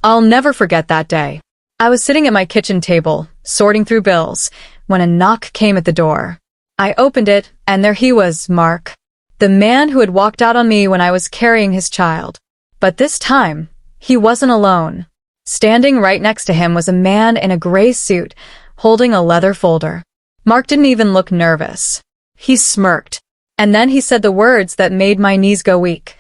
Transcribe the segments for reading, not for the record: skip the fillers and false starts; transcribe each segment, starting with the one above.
I'll never forget that day. I was sitting at my kitchen table, sorting through bills, when a knock came at the door. I opened it, and there he was, Mark. The man who had walked out on me when I was carrying his child. But this time, he wasn't alone. Standing right next to him was a man in a gray suit, holding a leather folder. Mark didn't even look nervous. He smirked, and then he said the words that made my knees go weak.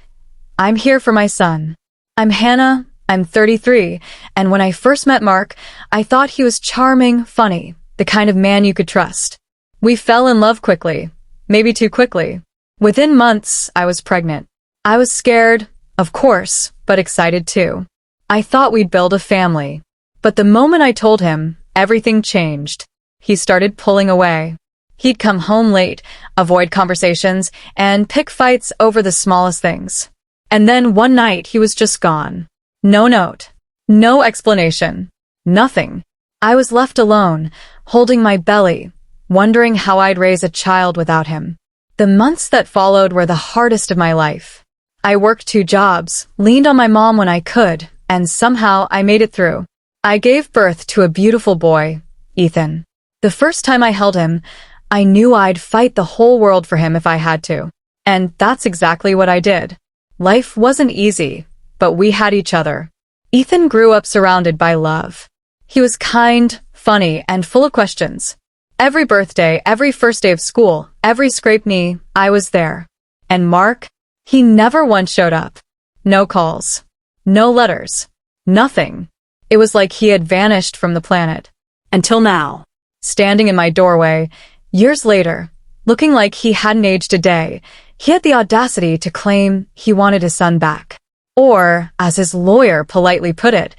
I'm here for my son. I'm Hannah, I'm 33, and when I first met Mark, I thought he was charming, funny, the kind of man you could trust. We fell in love quickly, maybe too quickly. Within months, I was pregnant. I was scared, of course, but excited too. I thought we'd build a family. But the moment I told him, everything changed. He started pulling away. He'd come home late, avoid conversations, and pick fights over the smallest things. And then one night he was just gone. No note. No explanation. Nothing. I was left alone, holding my belly, wondering how I'd raise a child without him. The months that followed were the hardest of my life. I worked 2 jobs, leaned on my mom when I could, and somehow I made it through. I gave birth to a beautiful boy, Ethan. The first time I held him, I knew I'd fight the whole world for him if I had to. And that's exactly what I did. Life wasn't easy, but we had each other. Ethan grew up surrounded by love. He was kind, funny, and full of questions. Every birthday, every first day of school, every scraped knee, I was there. And Mark? He never once showed up. No calls. No letters. Nothing. It was like he had vanished from the planet. Until now. Standing in my doorway, years later, looking like he hadn't aged a day, he had the audacity to claim he wanted his son back. Or, as his lawyer politely put it,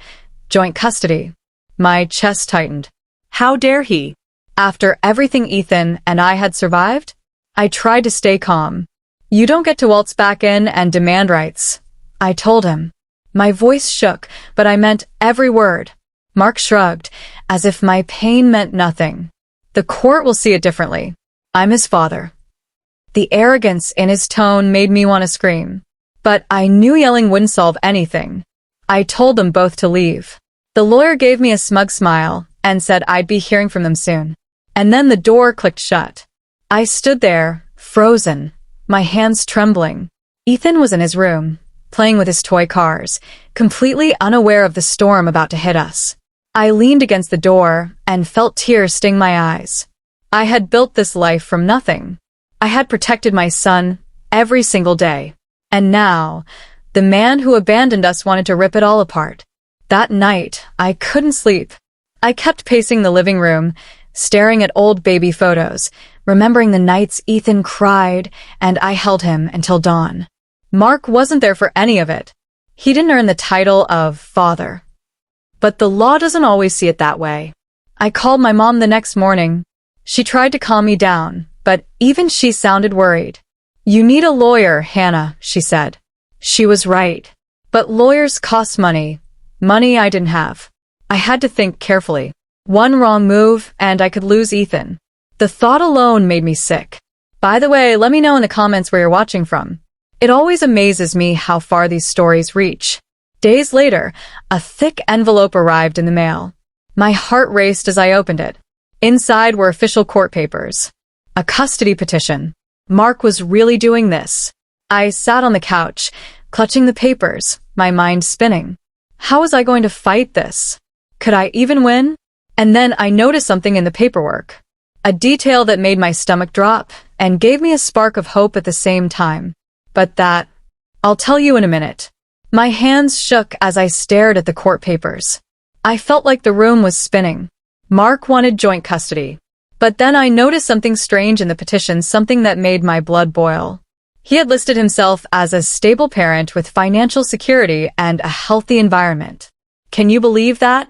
joint custody. My chest tightened. How dare he? After everything Ethan and I had survived, I tried to stay calm. You don't get to waltz back in and demand rights, I told him. My voice shook, but I meant every word. Mark shrugged, as if my pain meant nothing. The court will see it differently. I'm his father. The arrogance in his tone made me want to scream. But I knew yelling wouldn't solve anything. I told them both to leave. The lawyer gave me a smug smile and said I'd be hearing from them soon. And then the door clicked shut. I stood there, frozen, my hands trembling. Ethan was in his room, playing with his toy cars, completely unaware of the storm about to hit us. I leaned against the door and felt tears sting my eyes. I had built this life from nothing. I had protected my son every single day. And now, the man who abandoned us wanted to rip it all apart. That night, I couldn't sleep. I kept pacing the living room, staring at old baby photos, remembering the nights Ethan cried and I held him until dawn. Mark wasn't there for any of it. He didn't earn the title of father. But the law doesn't always see it that way. I called my mom the next morning. She tried to calm me down, but even she sounded worried. You need a lawyer, Hannah, she said. She was right. But lawyers cost money. Money I didn't have. I had to think carefully. One wrong move, and I could lose Ethan. The thought alone made me sick. By the way, let me know in the comments where you're watching from. It always amazes me how far these stories reach. Days later, a thick envelope arrived in the mail. My heart raced as I opened it. Inside were official court papers. A custody petition. Mark was really doing this. I sat on the couch, clutching the papers, my mind spinning. How was I going to fight this? Could I even win? And then I noticed something in the paperwork. A detail that made my stomach drop and gave me a spark of hope at the same time. But that, I'll tell you in a minute. My hands shook as I stared at the court papers. I felt like the room was spinning. Mark wanted joint custody. But then I noticed something strange in the petition, something that made my blood boil. He had listed himself as a stable parent with financial security and a healthy environment. Can you believe that?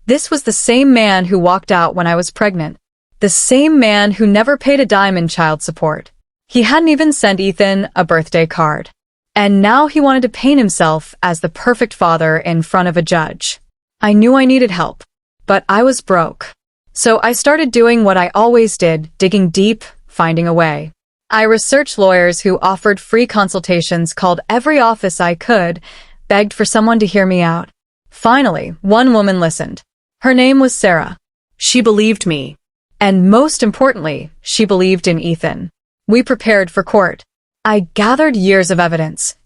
This was the same man who walked out when I was pregnant. The same man who never paid a dime in child support. He hadn't even sent Ethan a birthday card. And now he wanted to paint himself as the perfect father in front of a judge. I knew I needed help, but I was broke. So I started doing what I always did, digging deep, finding a way. I researched lawyers who offered free consultations, called every office I could, begged for someone to hear me out. Finally, one woman listened. Her name was Sarah. She believed me. And most importantly, she believed in Ethan. We prepared for court. I gathered years of evidence.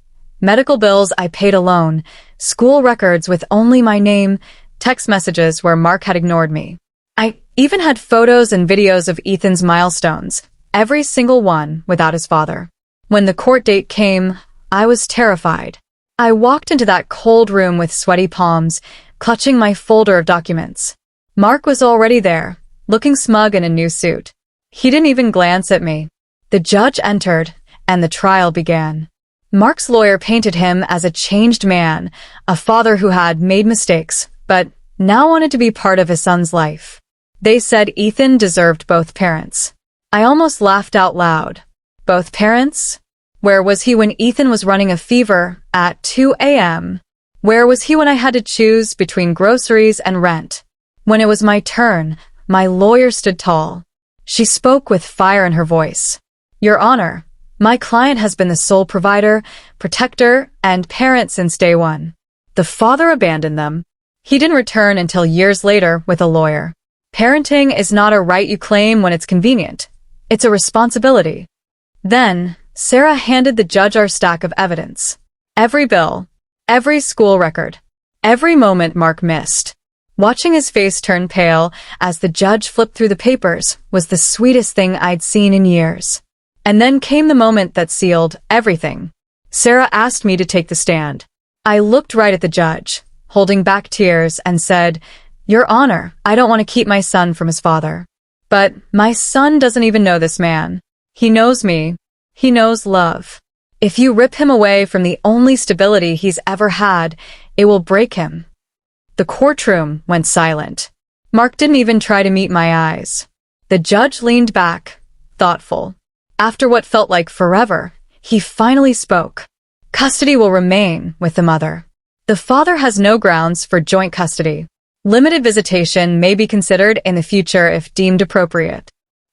Medical bills I paid alone, school records with only my name, text messages where Mark had ignored me. I even had photos and videos of Ethan's milestones, every single one without his father. When the court date came, I was terrified. I walked into that cold room with sweaty palms, clutching my folder of documents. Mark was already there, looking smug in a new suit. He didn't even glance at me. The judge entered, and the trial began. Mark's lawyer painted him as a changed man, a father who had made mistakes, but now wanted to be part of his son's life. They said Ethan deserved both parents. I almost laughed out loud. Both parents? Where was he when Ethan was running a fever at 2 a.m.? Where was he when I had to choose between groceries and rent? When it was my turn, my lawyer stood tall. She spoke with fire in her voice. Your Honor, my client has been the sole provider, protector, and parent since day one. The father abandoned them. He didn't return until years later with a lawyer. Parenting is not a right you claim when it's convenient. It's a responsibility. Then, Sarah handed the judge our stack of evidence. Every bill, every school record, every moment Mark missed. Watching his face turn pale as the judge flipped through the papers was the sweetest thing I'd seen in years. And then came the moment that sealed everything. Sarah asked me to take the stand. I looked right at the judge, holding back tears, and said, Your Honor, I don't want to keep my son from his father. But my son doesn't even know this man. He knows me. He knows love. If you rip him away from the only stability he's ever had, it will break him. The courtroom went silent. Mark didn't even try to meet my eyes. The judge leaned back, thoughtful. After what felt like forever, he finally spoke. Custody will remain with the mother. The father has no grounds for joint custody. Limited visitation may be considered in the future if deemed appropriate.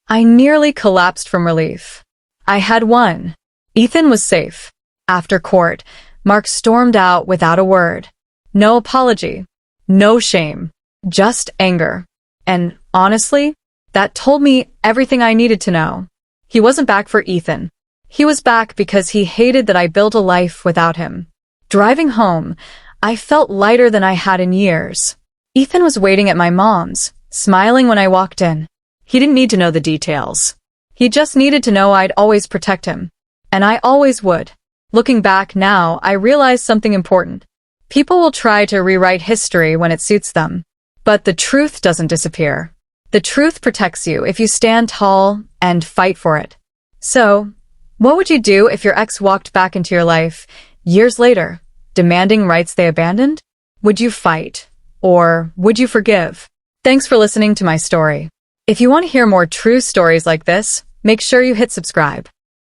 I nearly collapsed from relief. I had won. Ethan was safe. After court, Mark stormed out without a word. No apology. No shame. Just anger. And honestly, that told me everything I needed to know. He wasn't back for Ethan. He was back because he hated that I built a life without him. Driving home, I felt lighter than I had in years. Ethan was waiting at my mom's, smiling when I walked in. He didn't need to know the details. He just needed to know I'd always protect him. And I always would. Looking back now, I realized something important. People will try to rewrite history when it suits them. But the truth doesn't disappear. The truth protects you if you stand tall and fight for it. So, what would you do if your ex walked back into your life years later, demanding rights they abandoned? Would you fight? Or would you forgive? Thanks for listening to my story. If you want to hear more true stories like this, make sure you hit subscribe.